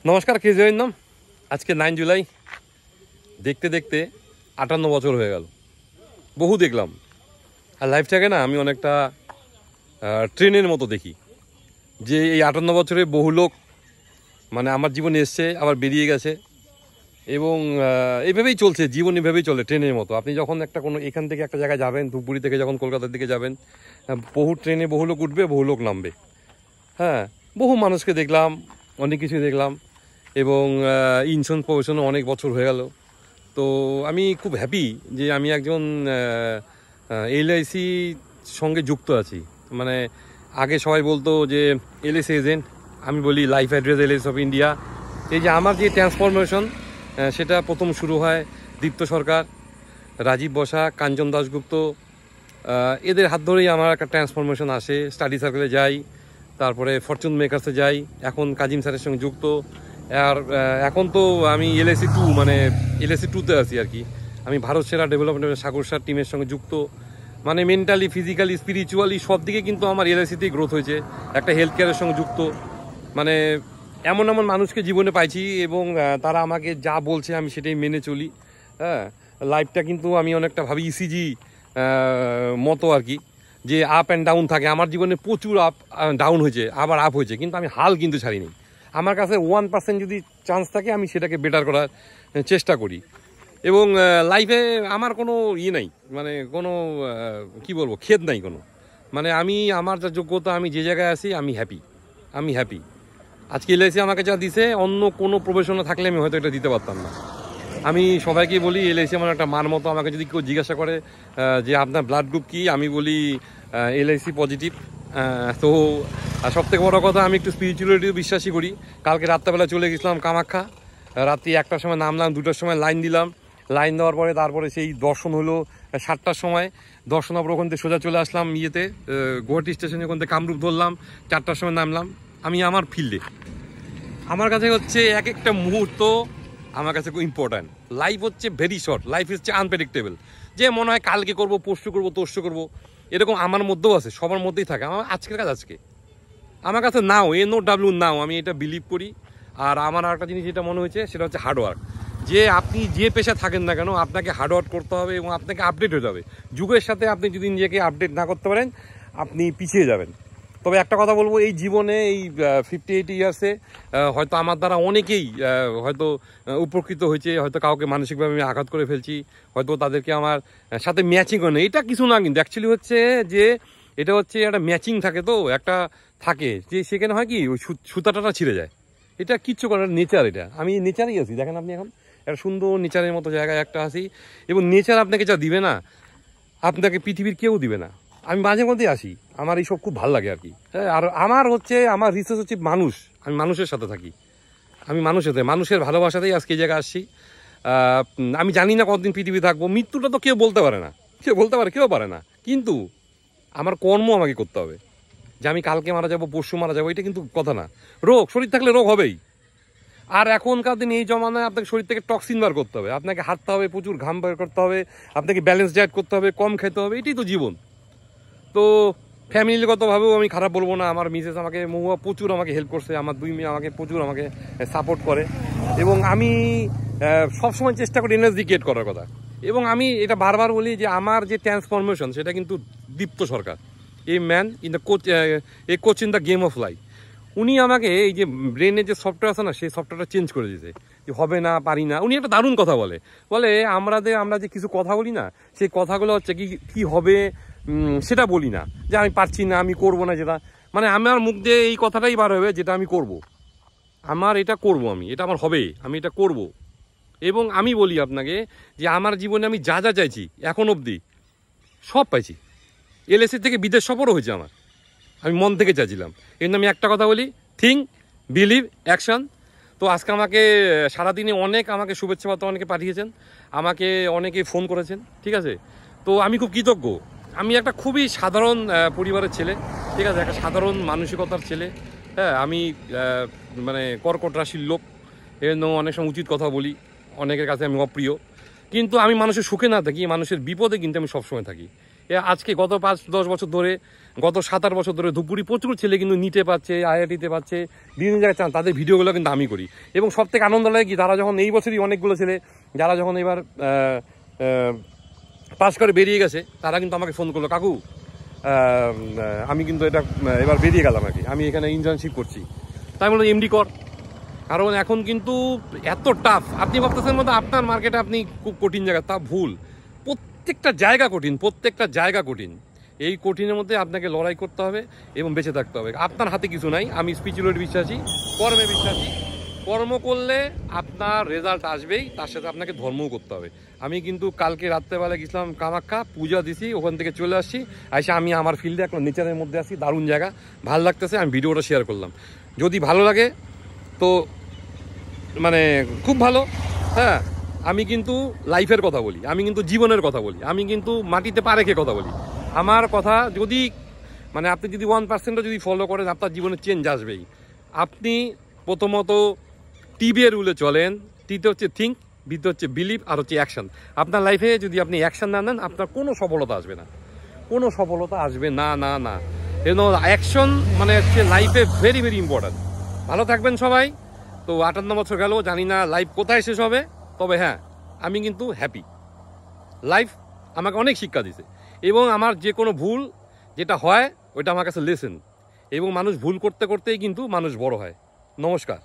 নমস্কার, কে জয়নাম। আজকে 9 জুলাই। দেখতে দেখতে 58 বছর হয়ে গেল। বহু দেখলাম। আর লাইফটাকে না আমি অনেকটা ট্রেনের মতো দেখি, যে এই 58 বছরে বহু লোক মানে আমার জীবনে এসছে, আবার বেরিয়ে গেছে, এবং এইভাবেই চলছে জীবন, এভাবেই চলে ট্রেনের মতো। আপনি যখন একটা কোনো এখান থেকে একটা জায়গায় যাবেন, ধূপগুড়ি থেকে যখন কলকাতার দিকে যাবেন, বহু ট্রেনে বহু লোক উঠবে, বহু লোক নামবে। হ্যাঁ, বহু মানুষকে দেখলাম, অনেক কিছু দেখলাম, এবং ইন্স্যুরেন্স প্রফেশনে অনেক বছর হয়ে গেল। তো আমি খুব হ্যাপি যে আমি একজন এলআইসি সঙ্গে যুক্ত আছি। মানে আগে সবাই বলতো যে এলআইসি এজেন্ট, আমি বলি life address LIC of India. এই যে আমার যে ট্রান্সফরমেশন, সেটা প্রথম শুরু হয় দীপ্ত সরকার, রাজীব বসাক, কাঞ্চন দাশগুপ্ত, এদের হাত ধরেই আমার একটা ট্রান্সফরমেশন আসে। স্টাডি সার্কেলে যাই, তারপরে ফরচুন মেকার্সে যাই, এখন কাজিম স্যারের সঙ্গে যুক্ত। আর এখন তো আমি এলআইসি 2 মানে এলআইসি 2-তে আছি আর কি। আমি ভারত সেরা ডেভেলপমেন্টের সাগর স্যার টিমের সঙ্গে যুক্ত। মানে মেন্টালি, ফিজিক্যালি, স্পিরিচুয়ালি সব দিকে কিন্তু আমার এলআইসিতেই গ্রোথ হয়েছে। একটা হেলথ কেয়ারের সঙ্গে যুক্ত। মানে এমন এমন মানুষকে জীবনে পাইছি, এবং তারা আমাকে যা বলছে আমি সেটাই মেনে চলি। হ্যাঁ, লাইফটা কিন্তু আমি অনেকটা ভাবি ইসিজি মতো আর কি, যে আপ অ্যান্ড ডাউন থাকে। আমার জীবনে প্রচুর আপ ডাউন হয়েছে, আবার আপ হয়েছে, কিন্তু আমি হাল কিন্তু ছাড়িনি। আমার কাছে 1% যদি চান্স থাকে, আমি সেটাকে বেটার করার চেষ্টা করি। এবং লাইফে আমার কোনো নাই, মানে কোনো কি বলবো, খেদ নাই কোনো। মানে আমি আমার যা যোগ্যতা, আমি যে জায়গায় আছি, আমি হ্যাপি। আজকে এলআইসি আমাকে যা দিছে, অন্য কোনো প্রফেশনে থাকলে আমি হয়তো এটা দিতে পারতাম না। আমি সবাইকে বলি এলআইসি আমার একটা মান মতো। আমাকে যদি কেউ জিজ্ঞাসা করে যে আপনার ব্লাড গ্রুপ কী, আমি বলি এলআইসি পজিটিভ। তো সবথেকে বড় কথা, আমি একটু স্পিরিচুয়ালিটিও বিশ্বাসী করি। কালকে রাত্রেবেলা চলে গেছিলাম কামাখ্যা, রাত্রি 1টার সময় নামলাম, 2টার সময় লাইন দিলাম। লাইন দেওয়ার পরে তারপরে সেই দর্শন হলো 7টার সময়। দর্শন হওয়ার ওখান থেকে সোজা চলে আসলাম ইয়েতে, গুয়াহাটি স্টেশনে, ওখান থেকে কামরূপ ধরলাম, 4টার সময় নামলাম। আমি আমার ফিল্ডে, আমার কাছে হচ্ছে এক একটা মুহূর্ত আমার কাছে খুব ইম্পর্ট্যান্ট। লাইফ হচ্ছে ভেরি শর্ট, লাইফ হচ্ছে আনপ্রেডিক্টেবল। যে মনে হয় কালকে করবো, পরশু করবো, তরশু করবো, এরকম আমার মধ্যেও আছে, সবার মধ্যেই থাকে। আমার আজকের কাজ আজকে, আমার কাছে নাও NOW নাও, আমি এটা বিলিভ করি। আর আমার আর একটা জিনিস যেটা মনে হয়েছে, সেটা হচ্ছে হার্ডওয়ার্ক। যে আপনি যে পেশা থাকেন না কেন, আপনাকে হার্ডওয়ার্ক করতে হবে, এবং আপনাকে আপডেট হতে হবে যুগের সাথে। আপনি যদি নিজেকে আপডেট না করতে পারেন, আপনি পিছিয়ে যাবেন। তবে একটা কথা বলবো, এই জীবনে এই 58 ইয়ার্সে হয়তো আমার দ্বারা অনেকেই হয়তো উপকৃত হয়েছে। হয়তো কাউকে মানসিকভাবে আমি আঘাত করে ফেলছি, হয়তো তাদেরকে আমার সাথে ম্যাচিং হয় না। এটা কিছু না, কিন্তু অ্যাকচুয়ালি হচ্ছে যে এটা হচ্ছে একটা ম্যাচিং থাকে, তো একটা থাকে যে সেখানে হয় কি, ওই সুতাটা ছিঁড়ে যায়। এটা কিচ্ছু করার নেচার। এটা আমি নেচারেই আছি। দেখেন আপনি এখন একটা সুন্দর নেচারের মতো জায়গায় একটা আছি, এবং নেচার আপনাকে যা দিবে না, আপনাকে পৃথিবীর কেউ দিবে না। আমি মাঝে মধ্যেই আসি, আমার এইসব খুব ভালো লাগে আর কি। হ্যাঁ, আর আমার হচ্ছে, আমার রিসার্চ হচ্ছে মানুষ। আমি মানুষের সাথে থাকি, আমি মানুষের ভালোবাসাতেই আজকে এই জায়গায় আসছি। আমি জানি না কতদিন পৃথিবী থাকবো। মৃত্যুটা তো কেউ বলতে পারে না, কেউ পারে না। কিন্তু আমার কর্ম আমাকে করতে হবে। যে আমি কালকে মারা যাবো, পরশু মারা যাবো, এটা কিন্তু কথা না। শরীর থাকলে রোগ হবেই। আর এখনকার দিন এই জমানায় আপনাকে শরীর থেকে টক্সিন বার করতে হবে, আপনাকে হাঁটতে হবে, প্রচুর ঘাম বের করতে হবে, আপনাকে ব্যালেন্স ডায়েট করতে হবে, কম খেতে হবে। এটাই তো জীবন। তো ফ্যামিলিগতভাবেও আমি খারাপ বলবো না। আমার মিসেস আমাকে, মহুয়া প্রচুর আমাকে হেল্প করছে, আমার 2 মেয়ে আমাকে প্রচুর সাপোর্ট করে, এবং আমি সবসময় চেষ্টা করি এনার্জি ক্রিয়েট করার কথা। এবং আমি এটা বারবার বলি যে আমার যে ট্রান্সফরমেশন, সেটা কিন্তু দীপ্ত সরকার, এই man in the coach in the game of life. উনি আমাকে এই যে ব্রেনের যে সফটওয়্যার আছে না, সেই সফটওয়্যারটা চেঞ্জ করে দিয়েছে, যে হবে না, পারি না। উনি একটা দারুণ কথা বলে আমরা যে কিছু কথা বলি না, সেই কথাগুলো হচ্ছে কি হবে সেটা বলি না, যে আমি পারছি না, আমি করব না। যেটা মানে আমার মুখ দিয়ে এই কথাটাই বার হবে, যেটা আমি করব, আমার এটা করব, আমি এটা আমার হবে, আমি এটা করব। এবং আমি বলি আপনাকে যে আমার জীবনে আমি যা যা চাইছি এখন অবধি সব পাইছি। এলআইসি থেকে বিদেশ সফরও হয়েছে আমার, আমি মন থেকে চাইছিলাম। কিন্তু আমি একটা কথা বলি, থিঙ্ক, বিলিভ, অ্যাকশন। তো আজকে আমাকে সারাদিনে আমাকে শুভেচ্ছা বার্তা অনেকে পাঠিয়েছেন, আমাকে অনেকে ফোন করেছেন, ঠিক আছে। তো আমি খুব কৃতজ্ঞ। আমি একটা খুবই সাধারণ পরিবারের ছেলে, ঠিক আছে, একটা সাধারণ মানসিকতার ছেলে। হ্যাঁ, আমি মানে কর্কট রাশির লোক, এর জন্য অনেক সময় উচিত কথা বলি, অনেকের কাছে আমি অপ্রিয়। কিন্তু আমি মানুষের সুখে না থাকি, মানুষের বিপদে কিন্তু আমি সবসময় থাকি। আজকে গত 5-10 বছর ধরে গত 7-8 বছর ধরে ধূপগুড়ি প্রচুর ছেলে কিন্তু নিটে পাচ্ছে, আইআইটিতে পাচ্ছে, বিভিন্ন জায়গায় চান, তাদের ভিডিওগুলো কিন্তু আমি করি। এবং সব থেকে আনন্দ লাগে কি, তারা যখন এই বছরই অনেকগুলো ছেলে যারা যখন এবার পাস করে বেরিয়ে গেছে, তারা কিন্তু আমাকে ফোন করলো, কাকু আমি কিন্তু এটা এবার বেরিয়ে গেলাম আর কি, আমি এখানে ইন্টার্নশিপ করছি। তাই বললো এমডি কর, কারণ এখন কিন্তু এত টাফ। আপনি ভাবতেছেন মতো আপনার মার্কেটে আপনি খুব কঠিন জায়গা, তা ভুল। প্রত্যেকটা জায়গা কঠিন, প্রত্যেকটা জায়গা কঠিন। এই কঠিনের মধ্যে আপনাকে লড়াই করতে হবে এবং বেঁচে থাকতে হবে। আপনার হাতে কিছু নাই। আমি স্পিরিচুয়ালিটি বিশ্বাসী, কর্মে বিশ্বাসী। কর্ম করলে আপনার রেজাল্ট আসবেই, তার সাথে আপনাকে ধর্মও করতে হবে। আমি কিন্তু কালকে রাত্রেবেলা গেছিলাম কামাখ্যা, পূজা দিছি, ওখান থেকে চলে আসছি, এসে আমি আমার ফিল্ডে এখন নেচারের মধ্যে আসি, দারুণ জায়গা, ভালো লাগতেছে, আমি ভিডিওটা শেয়ার করলাম। যদি ভালো লাগে তো মানে খুব ভালো। হ্যাঁ, আমি কিন্তু লাইফের কথা বলি, আমি কিন্তু জীবনের কথা বলি, আমি কিন্তু মাটিতে পা রেখে কথা বলি। আমার কথা যদি মানে আপনি যদি 1% যদি ফলো করেন, আপনার জীবনে চেঞ্জ আসবেই। আপনি প্রথমত টিবিএর রুলে চলেন, টিতে হচ্ছে থিঙ্ক, বিতে হচ্ছে বিলিভ, আর হচ্ছে অ্যাকশন। আপনার লাইফে যদি আপনি অ্যাকশন না নেন, আপনার কোনো সফলতা আসবে না, কোনো সফলতা আসবে না না না। এজন্য অ্যাকশন মানে হচ্ছে লাইফে ভেরি ভেরি ইম্পর্ট্যান্ট। ভালো থাকবেন সবাই। তো 58 বছর গেল, জানি না লাইফ কোথায় শেষ হবে, তবে হ্যাঁ আমি কিন্তু হ্যাপি। লাইফ আমাকে অনেক শিক্ষা দিছে, এবং আমার যে কোনো ভুল যেটা হয় ওইটা আমার কাছে লেসেন, এবং মানুষ ভুল করতে করতেই কিন্তু মানুষ বড় হয়। নমস্কার।